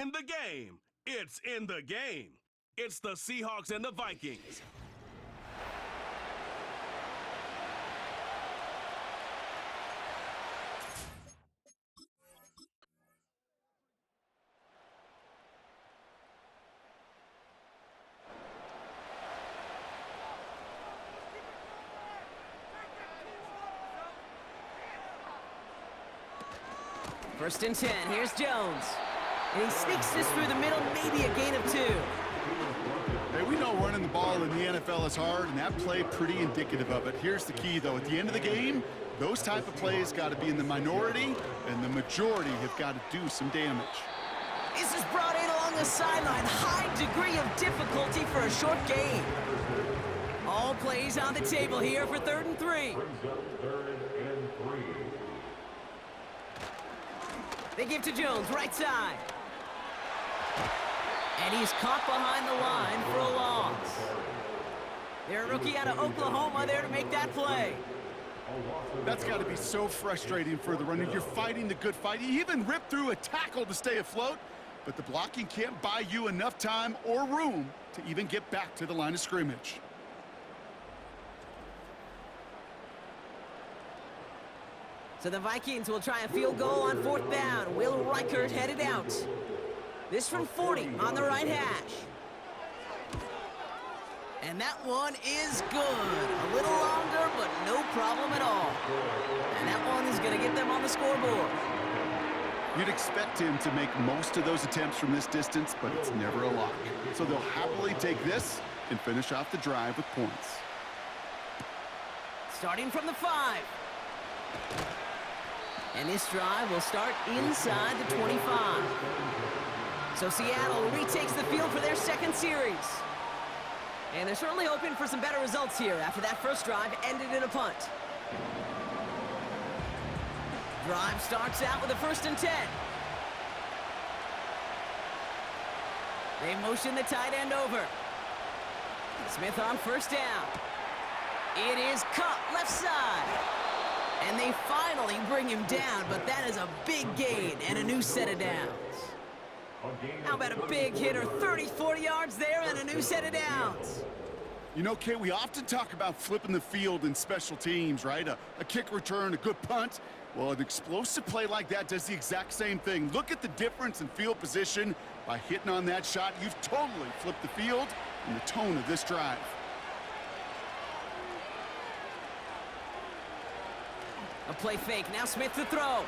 In the game. It's in the game. It's the Seahawks and the Vikings. First and 10, here's Jones. And he sneaks this through the middle, maybe a gain of 2. Hey, we know running the ball in the NFL is hard, and that play pretty indicative of it. Here's the key, though. At the end of the game, those type of plays got to be in the minority, and the majority have got to do some damage. This is brought in along the sideline. High degree of difficulty for a short gain. All plays on the table here for 3rd and 3. They give to Jones, right side. And he's caught behind the line for a loss. Their rookie out of Oklahoma there to make that play. That's got to be so frustrating for the runner. You're fighting the good fight. You even ripped through a tackle to stay afloat, but the blocking can't buy you enough time or room to even get back to the line of scrimmage. So the Vikings will try a field goal on 4th down. Will Reichert headed out. This from 40 on the right hash. And that one is good. A little longer, but no problem at all. And that one is going to get them on the scoreboard. You'd expect him to make most of those attempts from this distance, but it's never a lock. So they'll happily take this and finish off the drive with points. Starting from the 5. And this drive will start inside the 25. So Seattle retakes the field for their 2nd series. And they're certainly hoping for some better results here after that first drive ended in a punt. Drive starts out with a 1st and 10. They motion the tight end over. Smith on 1st down. It is caught left side. And they finally bring him down, but that is a big gain and a new set of downs. How about a big hitter, 30, 40 yards there and a new set of downs? You know, Kate, we often talk about flipping the field in special teams, right? A kick return, a good punt. Well, an explosive play like that does the exact same thing. Look at the difference in field position. By hitting on that shot, you've totally flipped the field and the tone of this drive. A play fake, now Smith to throw.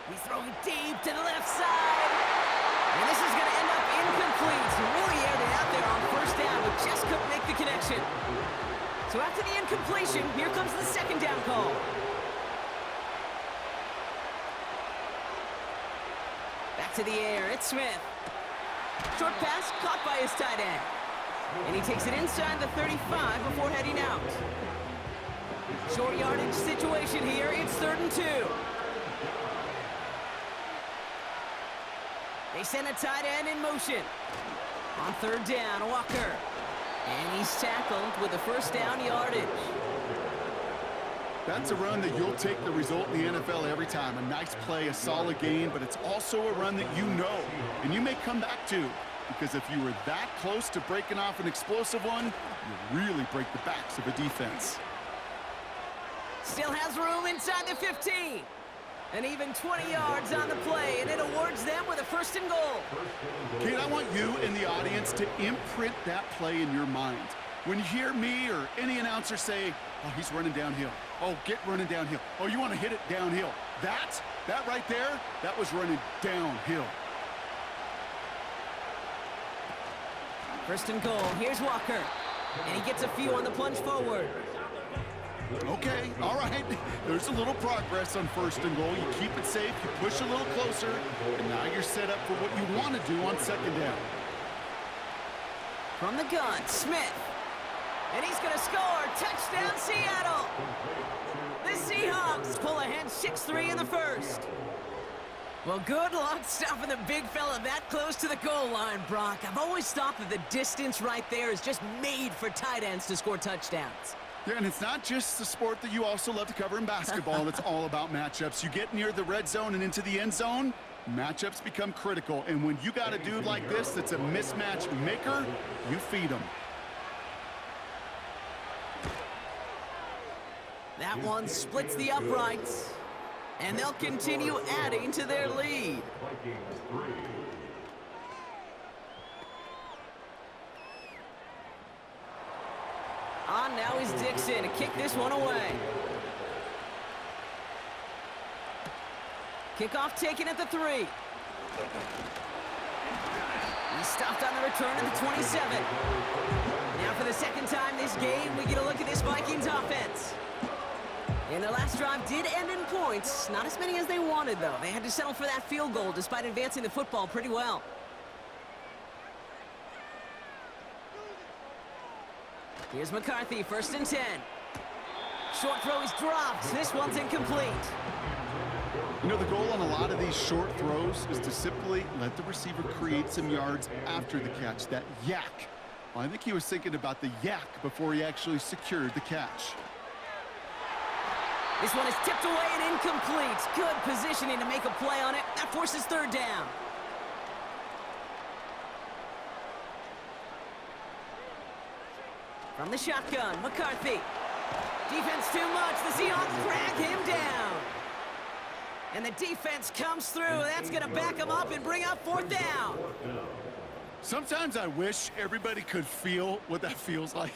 He's throwing deep to the left side. And this is going to end up incomplete. He really aired it out there on 1st down, but just couldn't make the connection. So after the incompletion, here comes the 2nd down call. Back to the air, it's Smith. Short pass caught by his tight end. And he takes it inside the 35 before heading out. Short yardage situation here. It's 3rd and 2. They send a tight end in motion. On 3rd down, Walker. And he's tackled with a 1st down yardage. That's a run that you'll take the result in the NFL every time. A nice play, a solid gain, but it's also a run that you know and you may come back to. Because if you were that close to breaking off an explosive one, you really break the backs of a defense. Still has room inside the 15. And even 20 yards on the play, and it awards them with a 1st and goal. Kate, I want you and the audience to imprint that play in your mind. When you hear me or any announcer say, oh, he's running downhill. Oh, get running downhill. Oh, you want to hit it downhill. That right there, that was running downhill. 1st and goal, here's Walker. And he gets a few on the plunge forward. Okay, all right. There's a little progress on 1st and goal. You keep it safe, you push a little closer, and now you're set up for what you want to do on 2nd down. From the gun, Smith. And he's going to score. Touchdown, Seattle. The Seahawks pull ahead 6-3 in the 1st. Well, good luck stopping the big fella that close to the goal line, Brock. I've always thought that the distance right there is just made for tight ends to score touchdowns. Yeah, and it's not just the sport that you also love to cover in basketball. It's all about matchups. You get near the red zone and into the end zone, Matchups become critical, and when you got a dude like this that's a mismatch maker, you feed him. That one splits the uprights, and they'll continue adding to their lead. On now is Dixon to kick this one away. Kickoff taken at the 3. He's stopped on the return at the 27. Now for the second time this game, we get a look at this Vikings offense. And their last drive did end in points. Not as many as they wanted, though. They had to settle for that field goal despite advancing the football pretty well. Here's McCarthy, 1st and 10. Short throw is dropped. This one's incomplete. You know, the goal on a lot of these short throws is to simply let the receiver create some yards after the catch, that yak. Well, I think he was thinking about the yak before he actually secured the catch. This one is tipped away and incomplete. Good positioning to make a play on it. That forces 3rd down. From the shotgun, McCarthy. Defense too much. The Seahawks drag him down. And the defense comes through. That's going to back him up and bring up 4th down. Sometimes I wish everybody could feel what that feels like.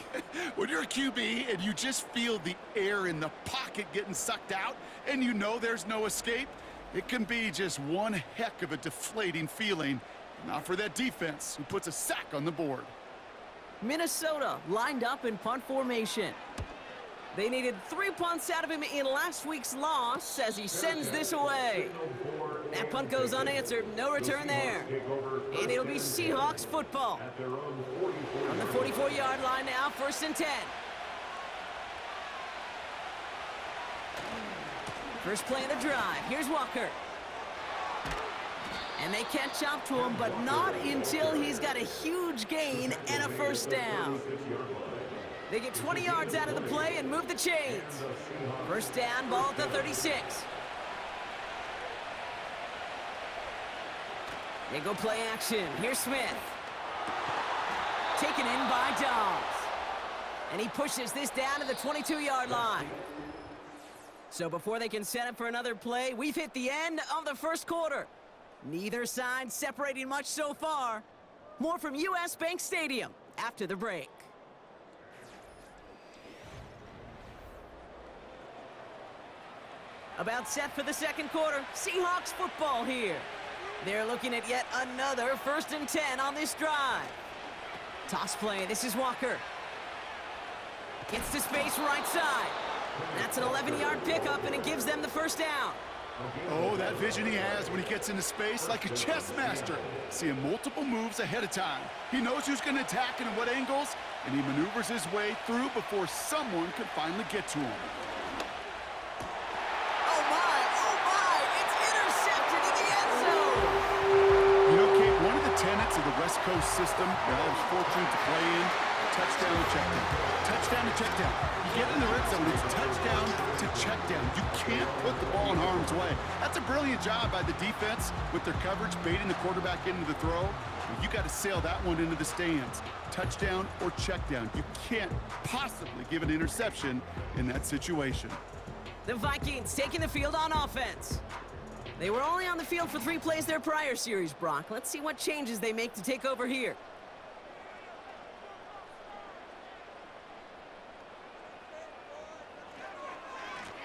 When you're a QB and you just feel the air in the pocket getting sucked out and you know there's no escape, it can be just one heck of a deflating feeling. Not for that defense who puts a sack on the board. Minnesota lined up in punt formation. They needed 3 punts out of him in last week's loss as he sends this away. That punt goes unanswered. No return there. And it'll be Seahawks football. On the 44-yard line now, 1st and 10. First play of the drive. Here's Walker. And they catch up to him, but not until he's got a huge gain and a 1st down. They get 20 yards out of the play and move the chains. 1st down, ball at the 36. They go play action. Here's Smith. Taken in by Dobbs. And he pushes this down to the 22-yard line. So before they can set up for another play, we've hit the end of the 1st quarter. Neither side separating much so far. More from US Bank Stadium after the break. About set for the 2nd quarter. Seahawks football here. They're looking at yet another 1st and 10 on this drive. Toss play. This is Walker. Gets to space right side. That's an 11-yard pickup, and it gives them the 1st down. Oh, that vision he has when he gets into space like a chess master. Seeing multiple moves ahead of time. He knows who's going to attack and in what angles, and he maneuvers his way through before someone could finally get to him. Oh my, it's intercepted in the end zone. You know, Kate, one of the tenets of the West Coast system that I was fortunate to play in, touchdown to check down. Touchdown to check down. You get in the red zone, it's touchdown to check down. You can't put the ball in harm's way. That's a brilliant job by the defense with their coverage, baiting the quarterback into the throw. You got to sail that one into the stands. Touchdown or check down. You can't possibly give an interception in that situation. The Vikings taking the field on offense. They were only on the field for 3 plays their prior series, Brock. Let's see what changes they make to take over here.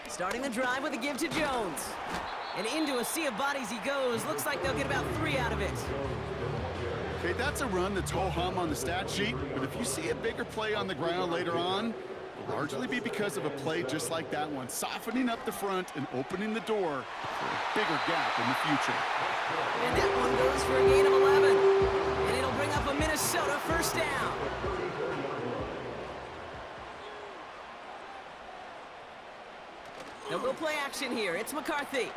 Starting the drive with a give to Jones. And into a sea of bodies he goes. Looks like they'll get about 3 out of it. Okay, that's a run that's ho-hum on the stat sheet, but if you see a bigger play on the ground later on, it'll largely be because of a play just like that one, softening up the front and opening the door for a bigger gap in the future. And that one goes for a gain of 11. And it'll bring up a Minnesota 1st down. They'll go play action here. It's McCarthy.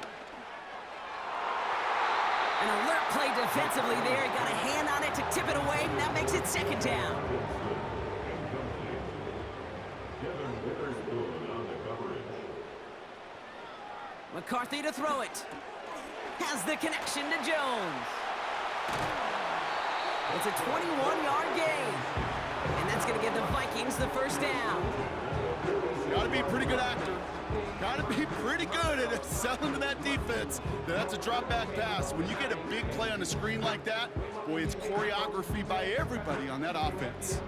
An alert play defensively there. Got a hand on it to tip it away, and that makes it 2nd down. McCarthy to throw it. has the connection to Jones. It's a 21-yard gain. And that's going to give the Vikings the first down. Got to be a pretty good actor. Got to be pretty good at selling to that defense. That's a drop-back pass. When you get a big play on the screen like that, boy, it's choreography by everybody on that offense.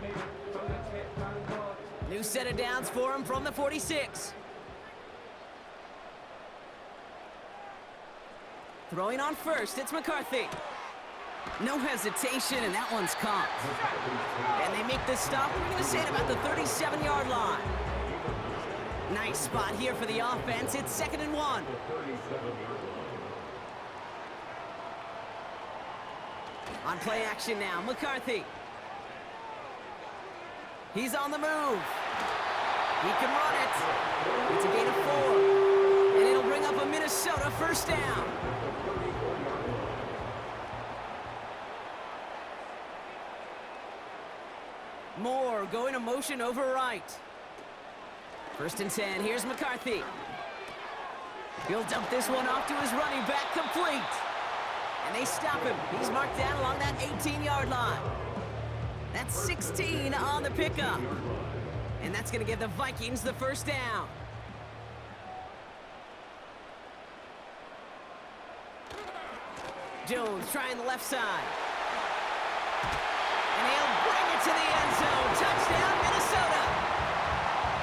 New set of downs for him from the 46. Throwing on first, it's McCarthy. No hesitation, and that one's caught. And they make the stop, we're going to say, at about the 37-yard line. Nice spot here for the offense. It's 2nd and 1. On play action now, McCarthy. He's on the move. He can run it. It's a gain of 4. And it'll bring up a Minnesota first down. Moore going to motion over right. 1st and 10, here's McCarthy. He'll dump this one off to his running back, complete. And they stop him. He's marked down along that 18-yard line. That's 16 on the pickup. And that's going to give the Vikings the first down. Jones trying the left side. And he'll bring it to the end zone. Touchdown, Minnesota.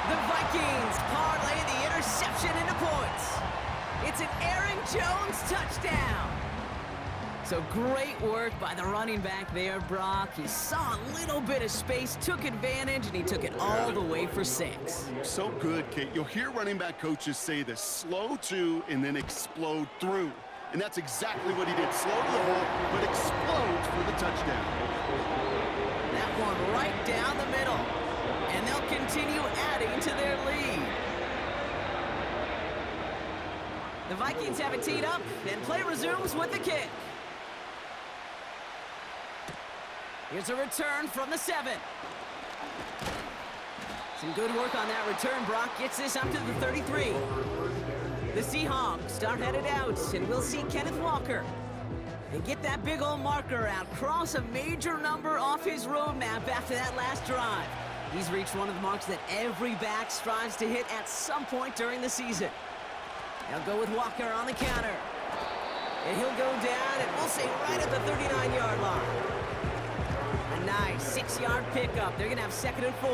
The Vikings parlay the interception into points. It's an Aaron Jones touchdown. So great work by the running back there, Brock. He saw a little bit of space, took advantage, and he took it all the way for 6. So good, Kate. You'll hear running back coaches say this: slow to and then explode through. And that's exactly what he did. Slow to the hole, but explodes for the touchdown. That one right down the middle. And they'll continue adding to their lead. The Vikings have it teed up, and play resumes with the kick. Here's a return from the 7. Some good work on that return. Brock gets this up to the 33. The Seahawks are headed out, and we'll see Kenneth Walker. And get that big old marker out. Cross a major number off his roadmap after that last drive. He's reached one of the marks that every back strives to hit at some point during the season. They'll go with Walker on the counter. And he'll go down, and we'll say right at the 39-yard line. A nice 6-yard pickup. They're going to have 2nd and 4.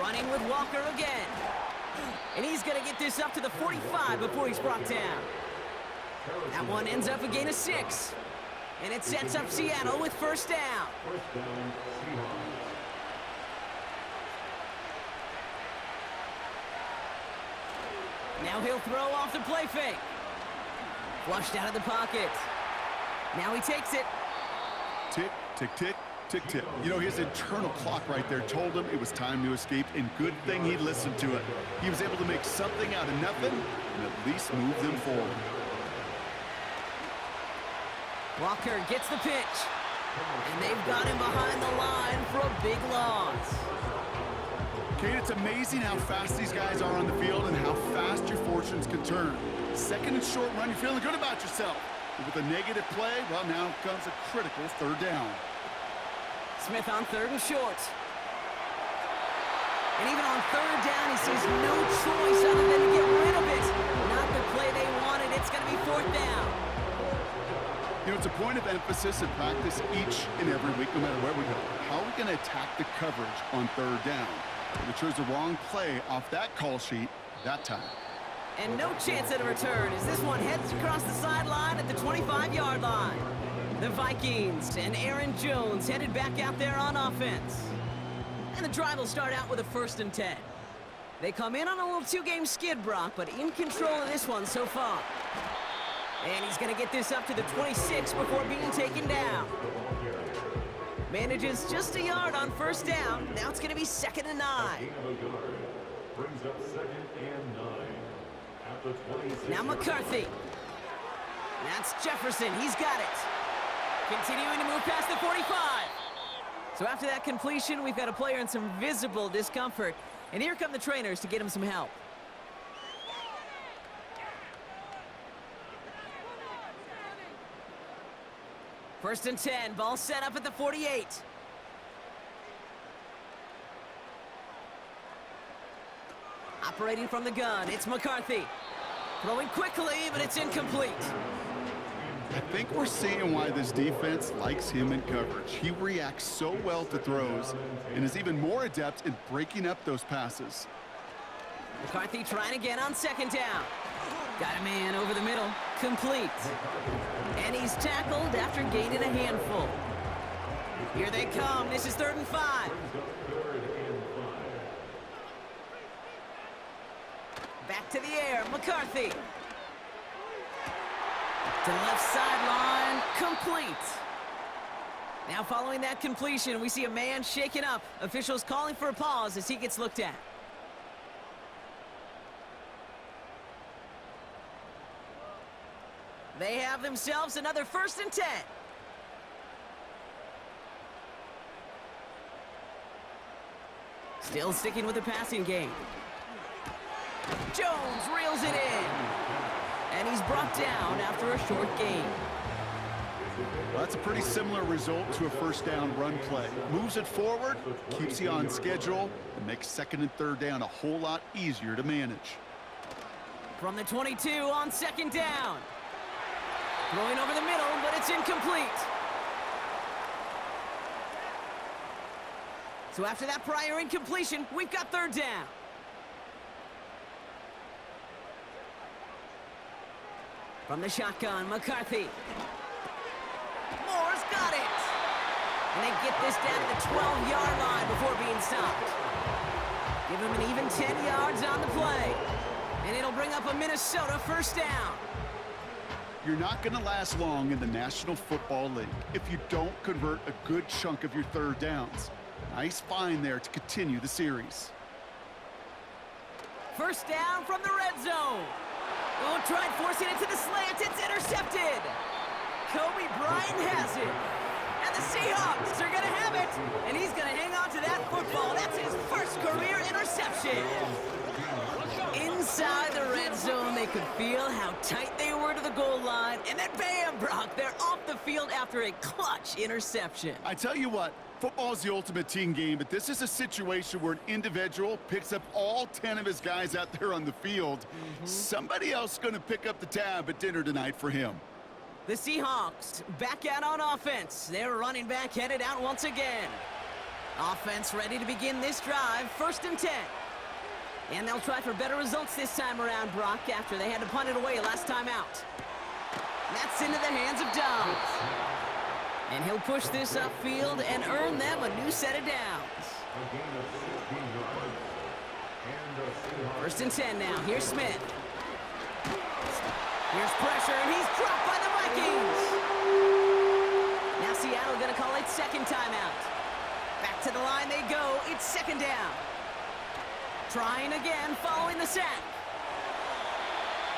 Running with Walker again. And he's going to get this up to the 45 before he's brought down. That one ends up a gain of 6. And it sets up Seattle with first down. Now he'll throw off the play fake. Flushed out of the pocket. Now he takes it. Tick, tick, tick, tick, tick. You know, his internal clock right there told him it was time to escape, and good thing he listened to it. He was able to make something out of nothing and at least move them forward. Walker gets the pitch. And they've got him behind the line for a big loss. Kate, it's amazing how fast these guys are on the field and how fast your fortunes can turn. 2nd and short run, you're feeling good about yourself. But with a negative play, well, now comes a critical 3rd down. Smith on 3rd and short. And even on 3rd down, he sees no choice other than to get rid of it. Not the play they wanted. It's going to be 4th down. You know, it's a point of emphasis in practice each and every week, no matter where we go. How are we going to attack the coverage on 3rd down? We chose the wrong play off that call sheet that time. And no chance at a return as this one heads across the sideline at the 25-yard line. The Vikings and Aaron Jones headed back out there on offense. And the drive will start out with a 1st and 10. They come in on a little 2-game skid, Brock, but in control of this one so far. And he's going to get this up to the 26 before being taken down. Manages just a yard on 1st down. Now it's going to be 2nd and 9. Now McCarthy. That's Jefferson. He's got it. Continuing to move past the 45. So after that completion, we've got a player in some visible discomfort. And here come the trainers to get him some help. First and 10, ball set up at the 48. Operating from the gun, it's McCarthy. Throwing quickly, but it's incomplete. I think we're seeing why this defense likes him in coverage. He reacts so well to throws and is even more adept in breaking up those passes. McCarthy trying again on second down. Got a man over the middle, complete. And he's tackled after gaining a handful. Here they come, this is 3rd and 5. Back to the air, McCarthy. To the left sideline, complete. Now following that completion, we see a man shaken up. Officials calling for a pause as he gets looked at. They have themselves another 1st and 10. Still sticking with the passing game. Jones reels it in. And he's brought down after a short gain. Well, that's a pretty similar result to a 1st down run play. Moves it forward, keeps you on schedule, and makes 2nd and 3rd down a whole lot easier to manage. From the 22 on 2nd down. Throwing over the middle, but it's incomplete. So after that prior incompletion, we've got 3rd down. From the shotgun, McCarthy. Moore's got it. And they get this down to the 12-yard line before being stopped. Give him an even 10 yards on the play. And it'll bring up a Minnesota 1st down. You're not going to last long in the National Football League if you don't convert a good chunk of your 3rd downs. Nice find there to continue the series. 1st down from the red zone. Oh, tried forcing it to the slant. It's intercepted. Kobe Bryant has it. And the Seahawks are going to have it. And he's going to hang on to that football. That's his 1st career interception. Inside the red zone, they could feel how tight they were to the goal line. And then bam, Brock, they're off the field after a clutch interception. I tell you what, football is the ultimate team game, but this is a situation where an individual picks up all 10 of his guys out there on the field. Somebody else is going to pick up the tab at dinner tonight for him. The Seahawks back out on offense. Their running back headed out once again. Offense ready to begin this drive, 1st and 10. And they'll try for better results this time around, Brock, after they had to punt it away last time out. That's into the hands of Dobbs. And he'll push this upfield and earn them a new set of downs. 1st and 10 now. Here's Smith. Here's pressure, and he's dropped by the Vikings. Now Seattle going to call it 2nd timeout. Back to the line they go. It's 2nd down. Trying again, following the sack.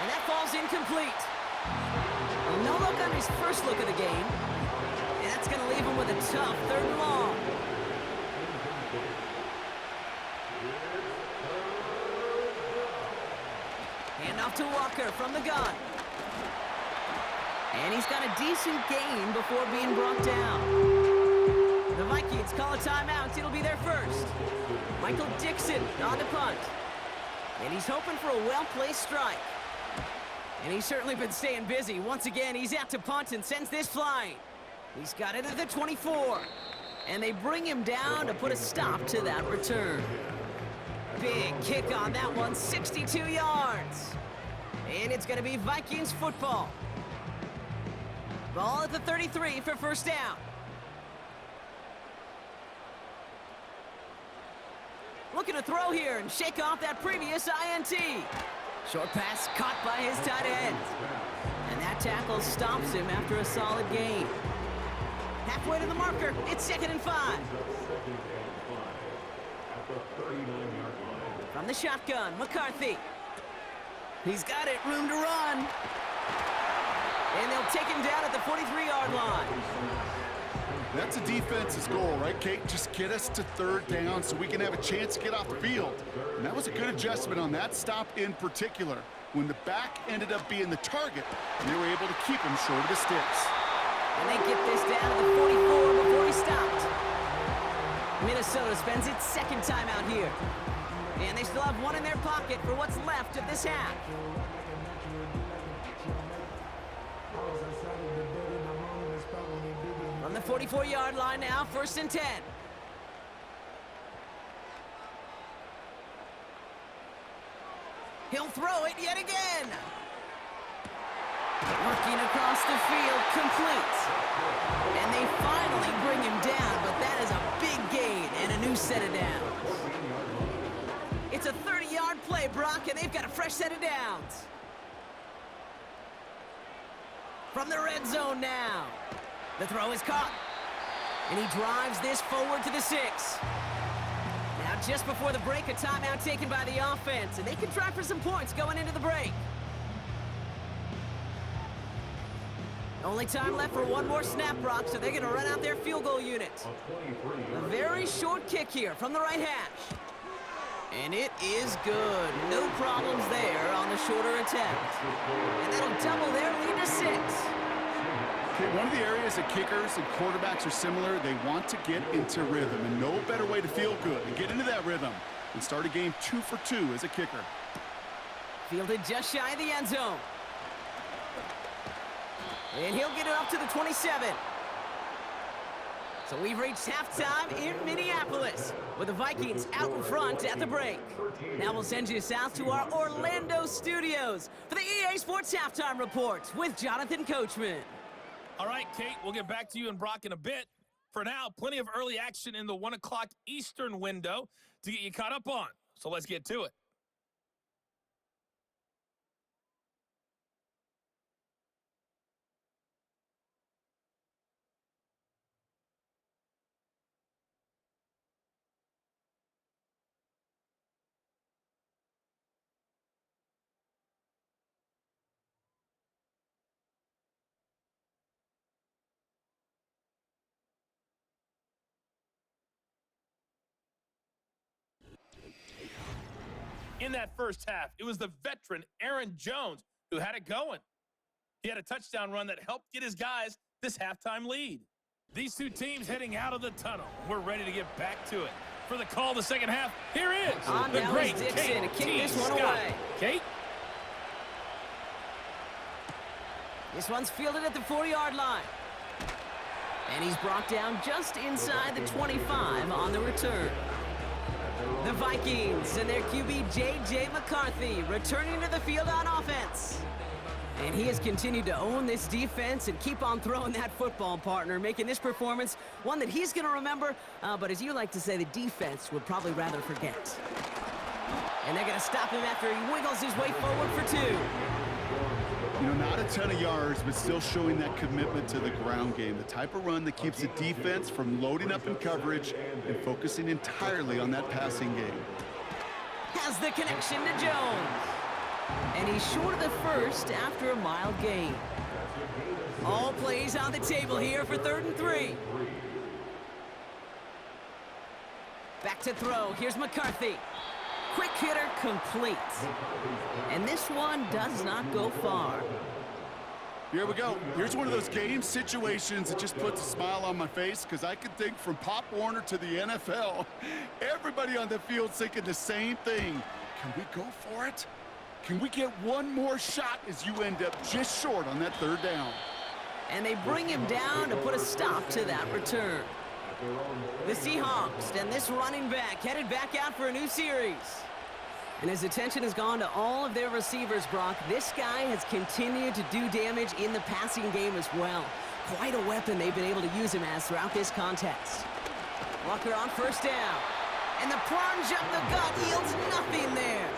And that falls incomplete. Well, no look on his first look of the game. And that's going to leave him with a tough 3rd and long. Hand off to Walker from the gun. And he's got a decent gain before being brought down. The Vikings call a timeout. It'll be their 1st. Michael Dixon on the punt. And he's hoping for a well-placed strike. And he's certainly been staying busy. Once again, he's out to punt and sends this flying. He's got it at the 24. And they bring him down to put a stop to that return. Big kick on that one, 62 yards. And it's going to be Vikings football. Ball at the 33 for 1st down. Looking to throw here and shake off that previous INT. Short pass caught by his tight end. And that tackle stops him after a solid gain. Halfway to the marker, it's 2nd and 5. From the shotgun, McCarthy. He's got it, room to run. And they'll take him down at the 43-yard line. That's a defense's goal, right, Kate? Just get us to third down so we can have a chance to get off the field. And that was a good adjustment on that stop in particular. When the back ended up being the target, they were able to keep him short of the sticks. And they get this down to the 44 before he stopped. Minnesota spends its second timeout here. And they still have one in their pocket for what's left of this half. From the 44-yard line now, 1st and 10. He'll throw it yet again. Working across the field, complete. And they finally bring him down, but that is a big gain and a new set of downs. It's a 30-yard play, Brock, and they've got a fresh set of downs. From the red zone now. The throw is caught. And he drives this forward to the 6. Now, just before the break, a timeout taken by the offense, and they can try for some points going into the break. Only time left for one more snap, Brock, so they're going to run out their field goal unit. A very short kick here from the right hash. And it is good. No problems there on the shorter attempt. And that'll double their lead to 6. Okay, one of the areas that kickers and quarterbacks are similar, they want to get into rhythm. And no better way to feel good and get into that rhythm and start a game 2 for 2 as a kicker. Fielded just shy of the end zone. And he'll get it up to the 27. So we've reached halftime in Minneapolis with the Vikings out in front at the break. Now we'll send you south to our Orlando studios for the EA Sports Halftime Report with Jonathan Coachman. All right, Kate, we'll get back to you and Brock in a bit. For now, plenty of early action in the 1 o'clock Eastern window to get you caught up on. So let's get to it. In that first half, it was the veteran Aaron Jones who had it going. He had a touchdown run that helped get his guys this halftime lead. These two teams heading out of the tunnel. We're ready to get back to it. For the call of the second half, here is the great Dixon to kick this one away. Kate? This one's fielded at the 40-yard line. And he's brought down just inside the 25 on the return. The Vikings and their QB J.J. McCarthy returning to the field on offense. And he has continued to own this defense and keep on throwing that football, partner, making this performance one that he's going to remember, but as you like to say, the defense would probably rather forget. And they're going to stop him after he wiggles his way forward for 2. You know, not a ton of yards, but still showing that commitment to the ground game. The type of run that keeps the defense from loading up in coverage and focusing entirely on that passing game. Has the connection to Jones. And he's short of the first after a mild gain. All plays on the table here for 3rd and 3. Back to throw. Here's McCarthy. Quick hitter complete. And this one does not go far. Here we go. Here's one of those game situations that just puts a smile on my face because I can think from Pop Warner to the NFL. Everybody on the field's thinking the same thing. Can we go for it? Can we get one more shot as you end up just short on that 3rd down? And they bring him down to put a stop to that return. The Seahawks and this running back headed back out for a new series. And his attention has gone to all of their receivers, Brock. This guy has continued to do damage in the passing game as well. Quite a weapon they've been able to use him as throughout this contest. Walker on 1st down. And the plunge up the gut yields nothing there.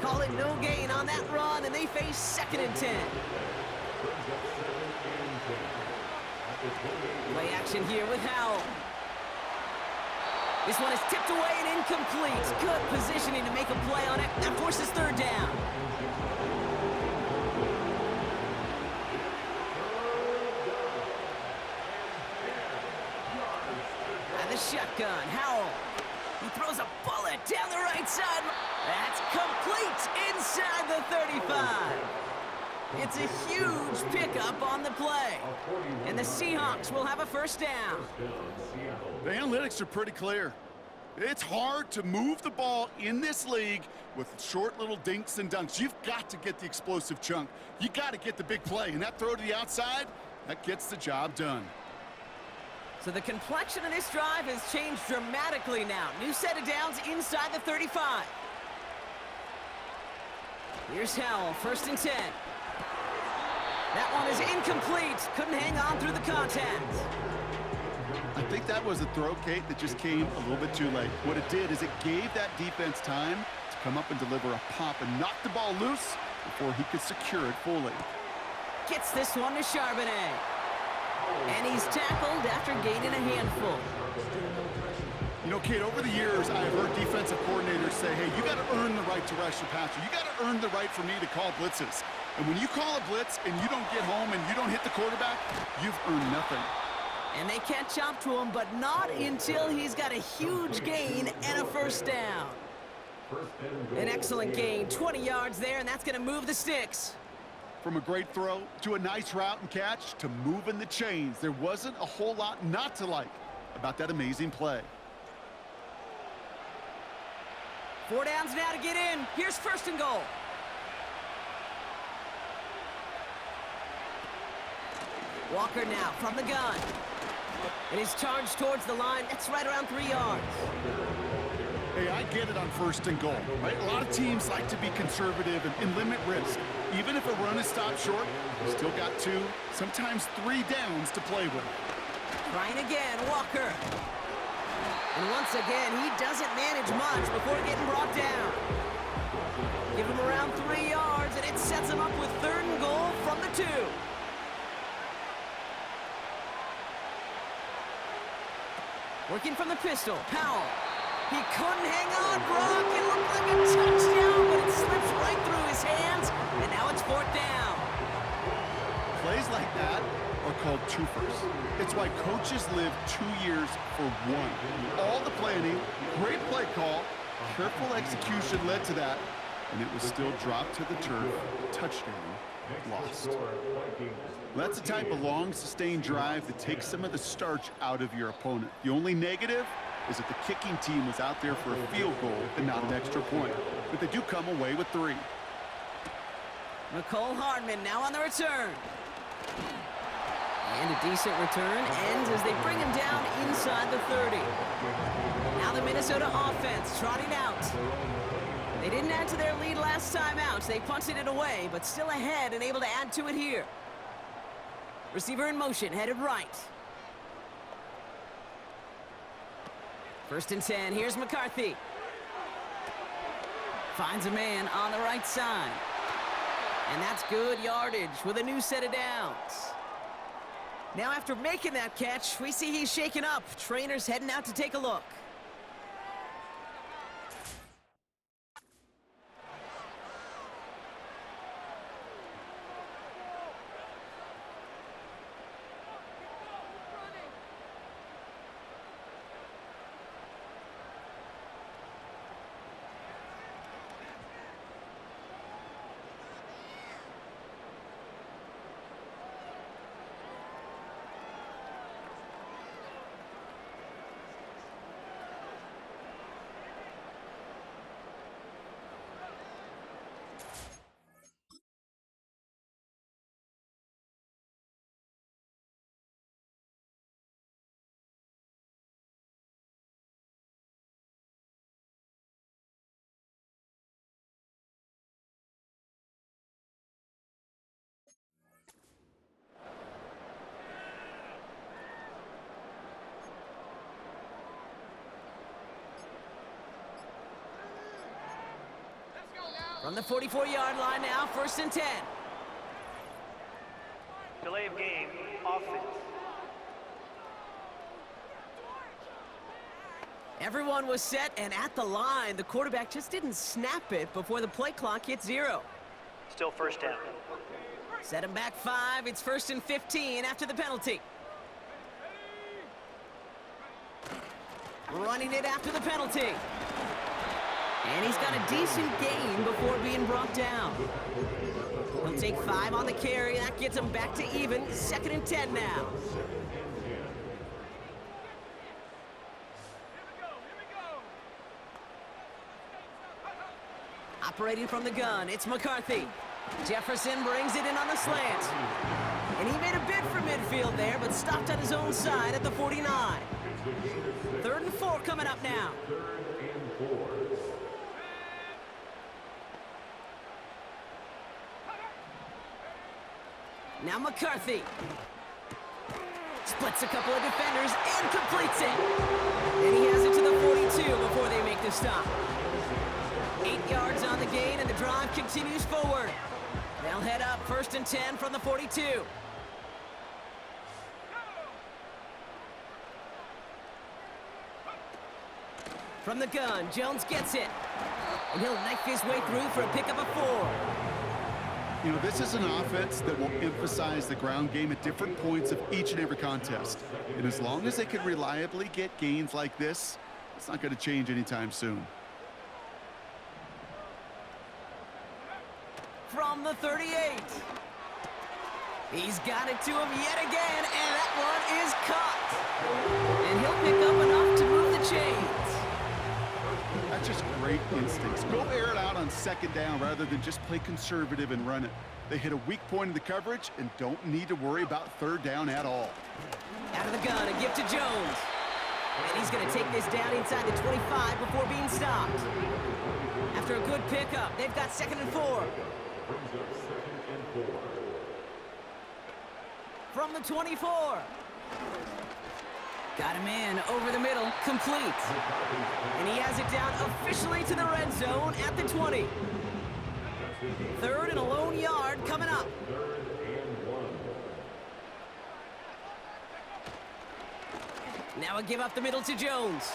Call it no gain on that run, and they face 2nd and 10. Play action here with Howell. This one is tipped away and incomplete. Good positioning to make a play on it. That forces 3rd down. shotgun. Howell. He throws a bullet down the right side. That's complete inside the 35. It's a huge pickup on the play. And the Seahawks will have a first down. The analytics are pretty clear. It's hard to move the ball in this league with short little dinks and dunks. You've got to get the explosive chunk. You got to get the big play. And that throw to the outside, that gets the job done. So the complexion of this drive has changed dramatically now. New set of downs inside the 35. Here's Howell, 1st and 10. That one is incomplete. Couldn't hang on through the contact. I think that was a throw, Kate, that just came a little bit too late. What it did is it gave that defense time to come up and deliver a pop and knock the ball loose before he could secure it fully. Gets this one to Charbonnet. And he's tackled after gaining a handful. You know, Kate, over the years, I've heard defensive coordinators say, hey, you got to earn the right to rush the passer. You got to earn the right for me to call blitzes. And when you call a blitz and you don't get home and you don't hit the quarterback, you've earned nothing. And they catch up to him, but not until he's got a huge gain and a first down. An excellent gain, 20 yards there, and that's going to move the sticks. From a great throw to a nice route and catch to moving the chains, there wasn't a whole lot not to like about that amazing play. 4 downs now to get in. Here's 1st and goal. Walker now from the gun. And he's charged towards the line. That's right around 3 yards. Hey, I get it on 1st and goal, right? A lot of teams like to be conservative and limit risk. Even if a run is stopped short, you still got 2, sometimes 3 downs to play with. Trying again, Walker. And once again, he doesn't manage much before getting brought down. Give him around 3 yards, and it sets him up with 3rd and goal from the 2. Working from the pistol, Powell. He couldn't hang on, Brock. It looked like a touchdown, but it slips right through his hands, and now it's 4th down. Plays like that are called twofers. It's why coaches live 2 years for one. All the planning, great play call, careful execution led to that, and it was still dropped to the turf, touchdown, lost. That's the type of long, sustained drive that takes some of the starch out of your opponent. The only negative is that the kicking team was out there for a field goal and not an extra point. But they do come away with 3. McCole Hardman now on the return. And a decent return ends as they bring him down inside the 30. Now the Minnesota offense trotting out. They didn't add to their lead last time out. They punted it away, but still ahead and able to add to it here. Receiver in motion, headed right. 1st and 10, here's McCarthy. Finds a man on the right side. And that's good yardage with a new set of downs. Now after making that catch, we see he's shaken up. Trainer's heading out to take a look. From the 44-yard line now, 1st and 10. Delay of game, offense. Everyone was set and at the line. The quarterback just didn't snap it before the play clock hit 0. Still 1st down. Set him back 5. It's 1st and 15 after the penalty. Running it after the penalty. And he's got a decent gain before being brought down. He'll take 5 on the carry. That gets him back to even. 2nd and 10 now. Operating from the gun, it's McCarthy. Jefferson brings it in on the slant. And he made a bid for midfield there, but stopped on his own side at the 49. 3rd and 4 coming up now. Now McCarthy. Splits a couple of defenders and completes it. And he has it to the 42 before they make the stop. 8 yards on the gain, and the drive continues forward. They'll head up 1st and 10 from the 42. From the gun, Jones gets it. And he'll knife his way through for a pickup of 4. You know, this is an offense that will emphasize the ground game at different points of each and every contest. And as long as they can reliably get gains like this, it's not going to change anytime soon. From the 38. He's got it to him yet again, and that one is caught. And he'll pick up enough to move the chains. That's just great instincts. Go air it out on 2nd down rather than just play conservative and run it. They hit a weak point in the coverage and don't need to worry about 3rd down at all. Out of the gun, a gift to Jones. And he's going to take this down inside the 25 before being stopped. After a good pickup, they've got 2nd and 4. From the 24. Got him in over the middle, complete. And he has it down officially to the red zone at the 20. 3rd and a lone yard coming up. Now a give up the middle to Jones.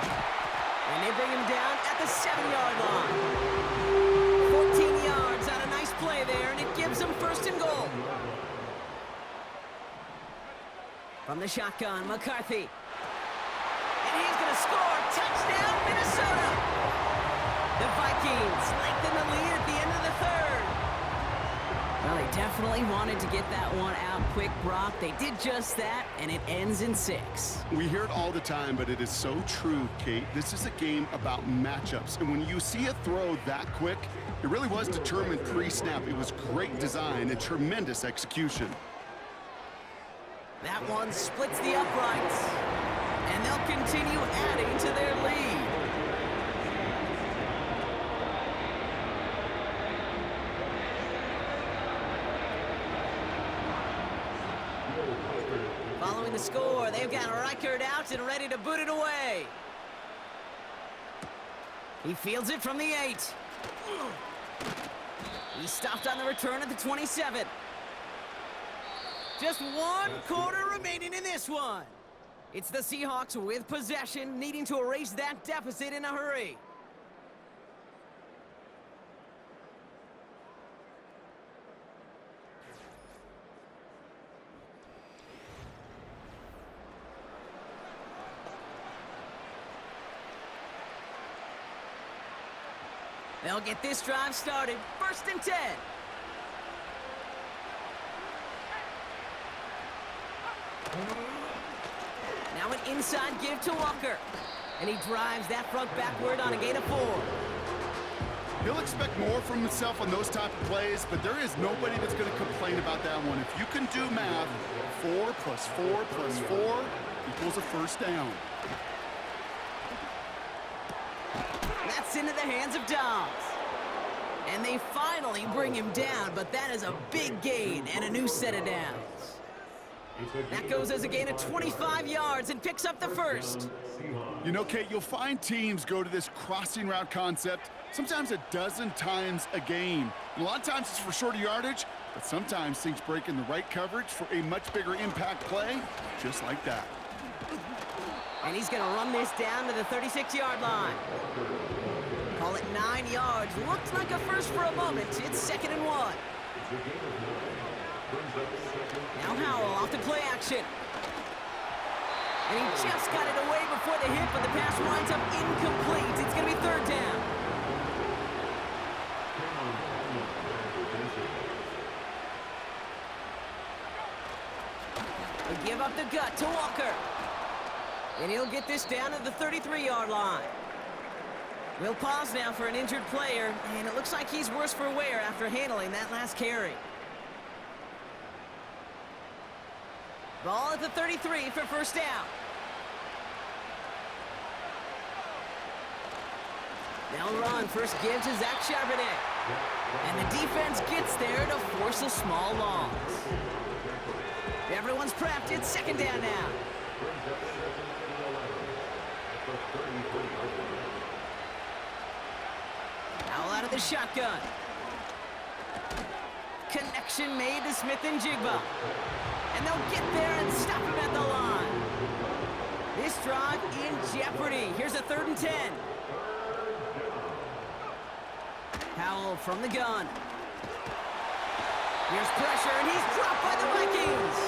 And they bring him down at the 7-yard line. 14 yards on a nice play there, and it gives them 1st and goal. From the shotgun, McCarthy. And he's going to score. Touchdown, Minnesota. The Vikings lengthen the lead at the end of the 3rd. Well, they definitely wanted to get that one out quick, Brock. They did just that, and it ends in 6. We hear it all the time, but it is so true, Kate. This is a game about matchups, and when you see a throw that quick, it really was determined pre-snap. It was great design and tremendous execution. That one splits the uprights, and they'll continue adding to their lead. Following the score, they've got Reichert out and ready to boot it away. He fields it from the 8. He stopped on the return at the 27. Just 1 quarter remaining in this one. It's the Seahawks with possession, needing to erase that deficit in a hurry. They'll get this drive started. 1st and 10. Now an inside give to Walker. And he drives that front backward on a gain of 4. He'll expect more from himself on those type of plays, but there is nobody that's going to complain about that one. If you can do math, 4 plus 4 plus 4 equals a 1st down. That's into the hands of Dobbs. And they finally bring him down, but that is a big gain and a new set of downs. That goes as a gain of 25 yards and picks up the 1st. You know, Kate, you'll find teams go to this crossing route concept sometimes a dozen times a game. A lot of times it's for shorter yardage, but sometimes things break in the right coverage for a much bigger impact play, just like that. And he's going to run this down to the 36-yard line. Call it 9 yards. Looked like a first for a moment. It's 2nd and 1. Now Howell off to play action. And he just got it away before the hit, but the pass winds up incomplete. It's going to be third down. They give up the gut to Walker. And he'll get this down to the 33-yard line. We'll pause now for an injured player, and it looks like he's worse for wear after handling that last carry. Ball at the 33 for first down. They'll run. First give to Zach Charbonnet. And the defense gets there to force a small loss. Everyone's prepped. It's second down now. Now out of the shotgun. Connection made to Smith and Jigba. And they'll get there and stop him at the line. This drive in jeopardy. Here's a 3rd and 10. Powell from the gun. Here's pressure, and he's dropped by the Vikings.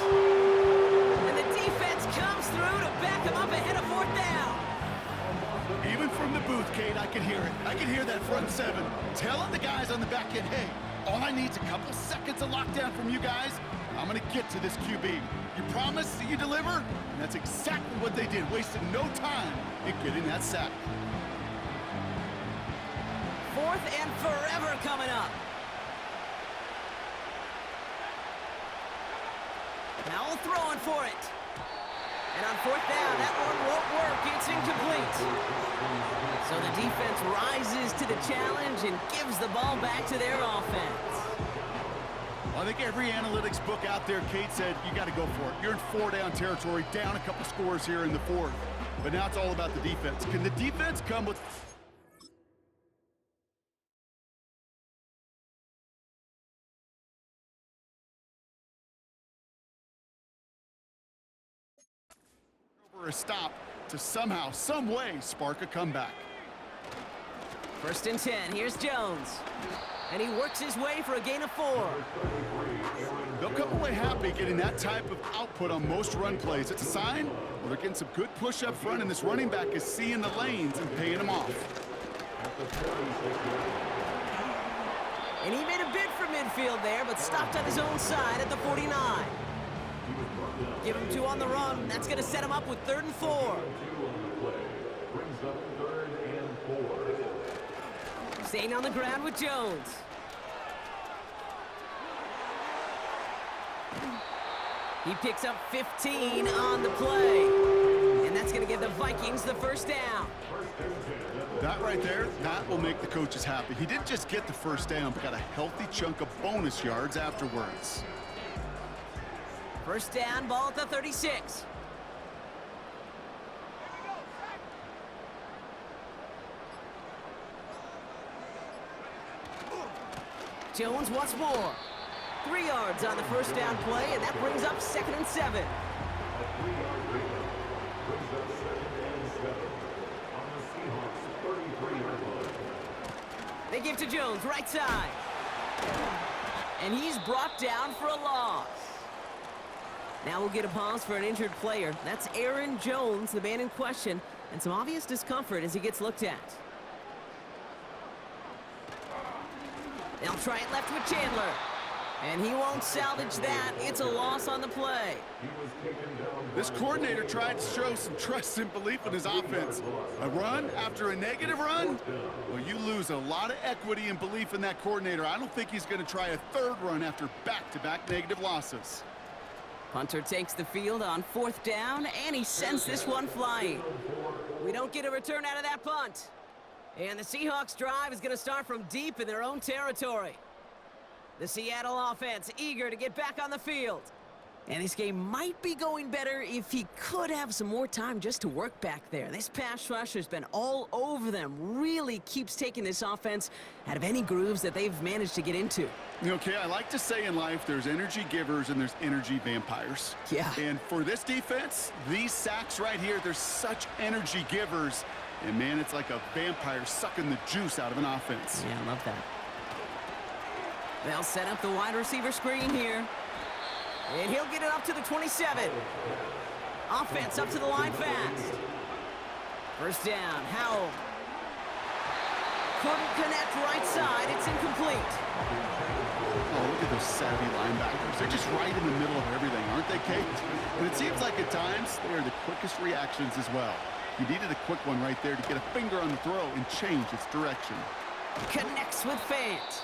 And the defense comes through to back him up ahead of 4th down. Even from the booth, Kate, I can hear it. I can hear that front seven telling the guys on the back end, hey, all I need is a couple seconds of lockdown from you guys. I'm going to get to this QB. You promise that you deliver? And that's exactly what they did. Wasted no time in getting that sack. 4th and forever coming up. Now throwing for it. And on 4th down, that one won't work. It's incomplete. So the defense rises to the challenge and gives the ball back to their offense. Well, I think every analytics book out there, Kate said, you got to go for it. You're in 4-down territory, down a couple scores here in the 4th. But now it's all about the defense. Can the defense come with... a stop to somehow, some way, spark a comeback. 1st and 10. Here's Jones. And he works his way for a gain of 4. They'll come away happy getting that type of output on most run plays. It's a sign well, they're getting some good push up front, and this running back is seeing the lanes and paying them off. And he made a bid for midfield there, but stopped on his own side at the 49. Give him 2 on the run. That's going to set him up with 3rd and 4. Staying on the ground with Jones. He picks up 15 on the play. And that's going to give the Vikings the 1st down. That right there, that will make the coaches happy. He didn't just get the 1st down, but got a healthy chunk of bonus yards afterwards. 1st down, ball at the 36. Jones once more. 3 yards on the 1st down play, and that brings up 2nd and 7. They give to Jones, right side. And he's brought down for a loss. Now we'll get a pause for an injured player. That's Aaron Jones, the man in question, and some obvious discomfort as he gets looked at. They'll try it left with Chandler. And he won't salvage that. It's a loss on the play. This coordinator tried to show some trust and belief in his offense. A run after a negative run? Well, you lose a lot of equity and belief in that coordinator. I don't think he's going to try a 3rd run after back-to-back negative losses. Punter takes the field on 4th down, and he sends this one flying. We don't get a return out of that punt. And the Seahawks drive is going to start from deep in their own territory. The Seattle offense eager to get back on the field. And this game might be going better if he could have some more time just to work back there. This pass rush has been all over them. Really keeps taking this offense out of any grooves that they've managed to get into. Okay, I like to say in life there's energy givers and there's energy vampires. Yeah. And for this defense, these sacks right here, they're such energy givers. And man, it's like a vampire sucking the juice out of an offense. Yeah, I love that. They'll set up the wide receiver screen here. And he'll get it up to the 27. Offense up to the line fast. First down, Howell. Couldn't connect right side. It's incomplete. Oh, look at those savvy linebackers. They're just right in the middle of everything, aren't they, Kate? And it seems like at times they are the quickest reactions as well. You needed a quick one right there to get a finger on the throw and change its direction. Connects with Fant.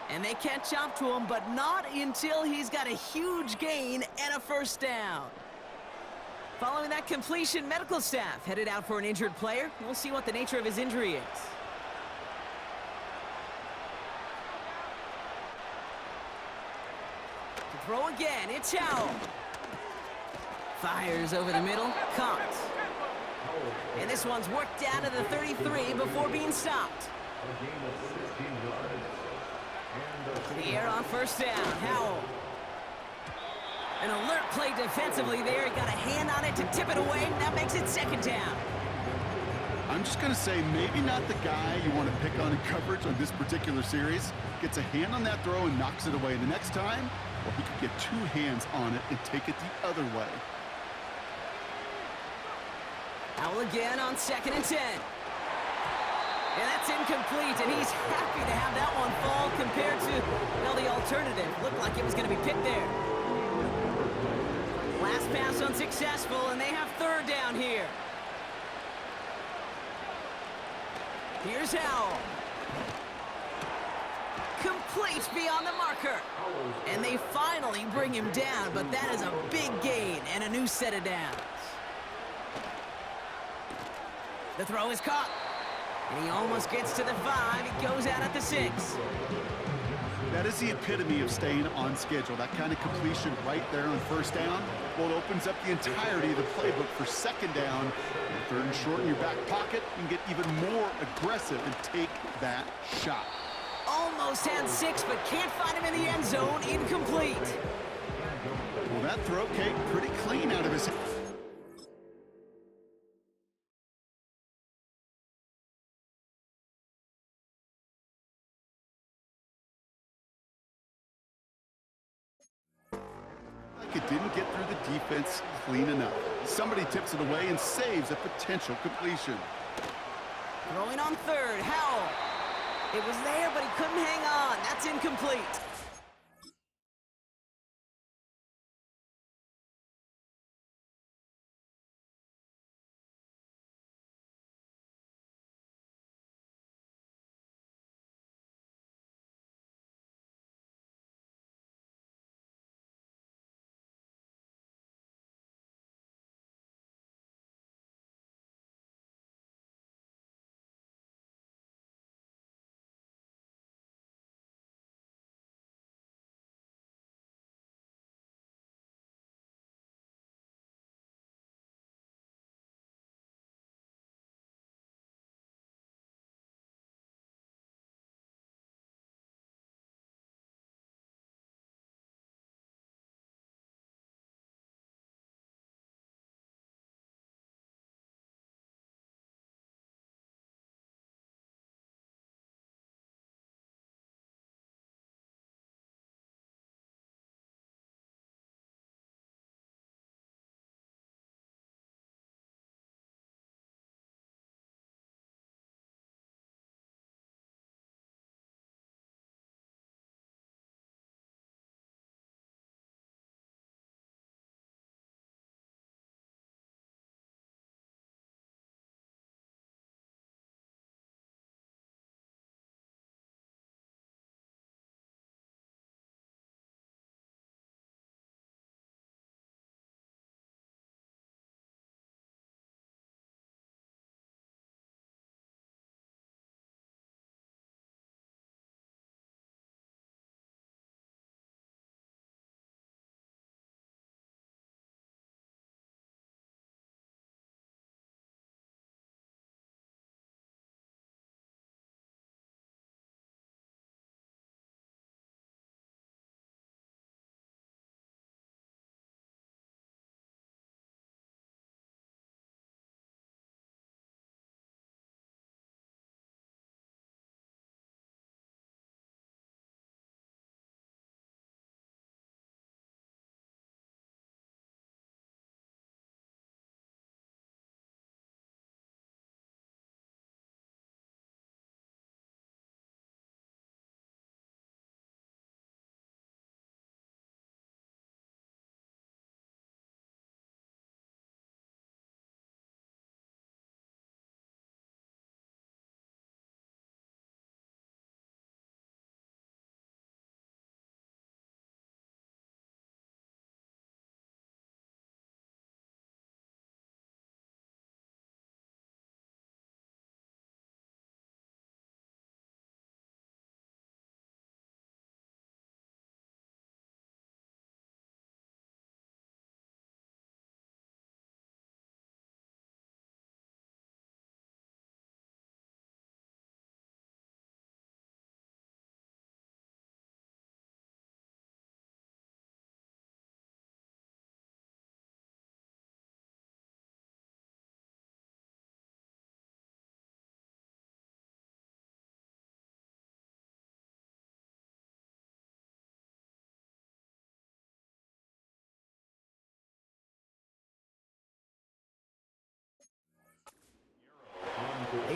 And they catch up to him, but not until he's got a huge gain and a first down. Following that completion, medical staff headed out for an injured player. We'll see what the nature of his injury is. To throw again, it's Howell. Fires over the middle, caught. And this one's worked down to the 33 before being stopped. The air on first down, Howell. An alert play defensively there. He got a hand on it to tip it away. That makes it second down. I'm just going to say maybe not the guy you want to pick on in coverage on this particular series. Gets a hand on that throw and knocks it away. The next time, well, he could get two hands on it and take it the other way. Howell again on 2nd and 10. And that's incomplete, and he's happy to have that one fall compared to, well, the alternative. Looked like it was going to be picked there. Last pass unsuccessful, and they have third down here. Here's Howell. Complete beyond the marker. And they finally bring him down, but that is a big gain and a new set of downs. The throw is caught. And he almost gets to the 5. He goes out at the 6. That is the epitome of staying on schedule. That kind of completion right there on first down. Well, it opens up the entirety of the playbook for second down. And third and short in your back pocket, you can get even more aggressive and take that shot. Almost had 6, but can't find him in the end zone. Incomplete. Well, that throw, Kate, pretty clean out of his hand. It didn't get through the defense clean enough. Somebody tips it away and saves a potential completion. Throwing on third, Howell. It was there, but he couldn't hang on. That's incomplete.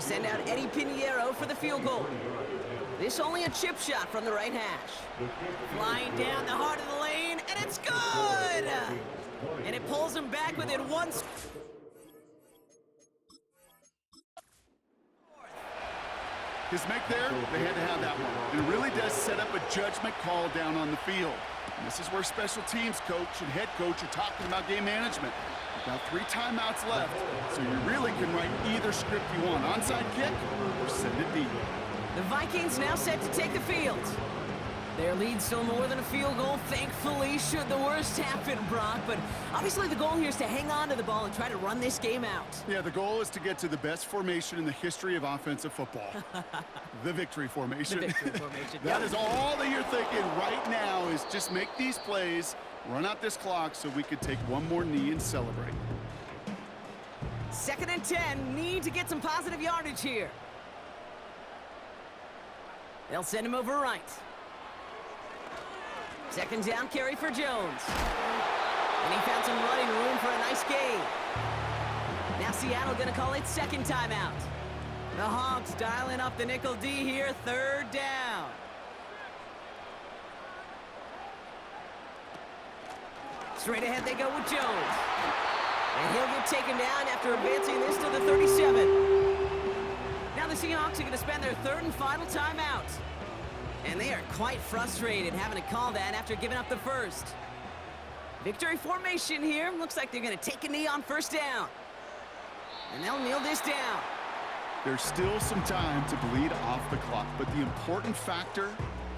send out Eddie Pinheiro for the field goal. This only a chip shot from the right hash. Flying down the heart of the lane, and it's good! And it pulls him back within one... His make there, they had to have that one. And it really does set up a judgment call down on the field. And this is where special teams coach and head coach are talking about game management. You've got 3 timeouts left, so you really can write either script you want. Onside kick or send it deep. The Vikings now set to take the field. Their lead's still more than a field goal, thankfully, should the worst happen, Brock. But obviously the goal here is to hang on to the ball and try to run this game out. Yeah, the goal is to get to the best formation in the history of offensive football. The victory formation. The victory formation. That is all that you're thinking right now is just make these plays, run out this clock so we could take one more knee and celebrate. 2nd and 10, need to get some positive yardage here. They'll send him over right. 2nd down carry for Jones. And he found some running room for a nice gain. Now Seattle gonna call it 2nd timeout. The Hawks dialing up the nickel D here, 3rd down. Straight ahead they go with Jones. And he'll get taken down after advancing this to the 37. Now the Seahawks are gonna spend their 3rd and final timeout. And they are quite frustrated having to call that after giving up the first. Victory formation here. Looks like they're going to take a knee on 1st down. And they'll kneel this down. There's still some time to bleed off the clock, but the important factor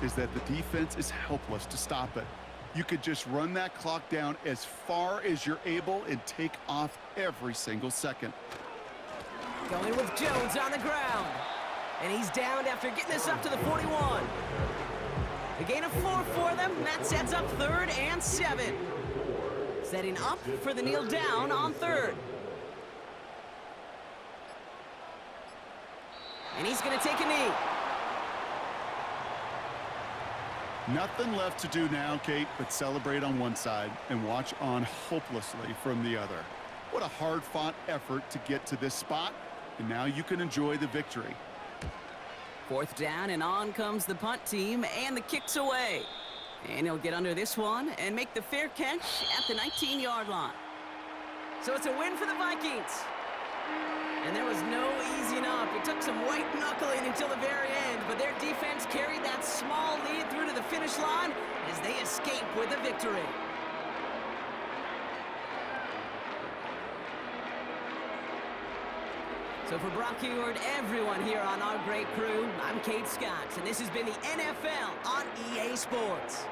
is that the defense is helpless to stop it. You could just run that clock down as far as you're able and take off every single second. Going with Jones on the ground. And he's downed after getting this up to the 41. A gain of 4 for them. That sets up 3rd and 7. Setting up for the kneel down on 3rd. And he's going to take a knee. Nothing left to do now, Kate, but celebrate on one side and watch on hopelessly from the other. What a hard-fought effort to get to this spot, and now you can enjoy the victory. 4th down, and on comes the punt team, and the kick's away. And he'll get under this one and make the fair catch at the 19-yard line. So it's a win for the Vikings. And there was no easing up. It took some white knuckling until the very end, but their defense carried that small lead through to the finish line as they escape with a victory. So for Brock Heward, everyone here on our great crew, I'm Kate Scott, and this has been the NFL on EA Sports.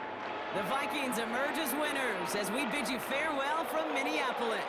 The Vikings emerge as winners as we bid you farewell from Minneapolis.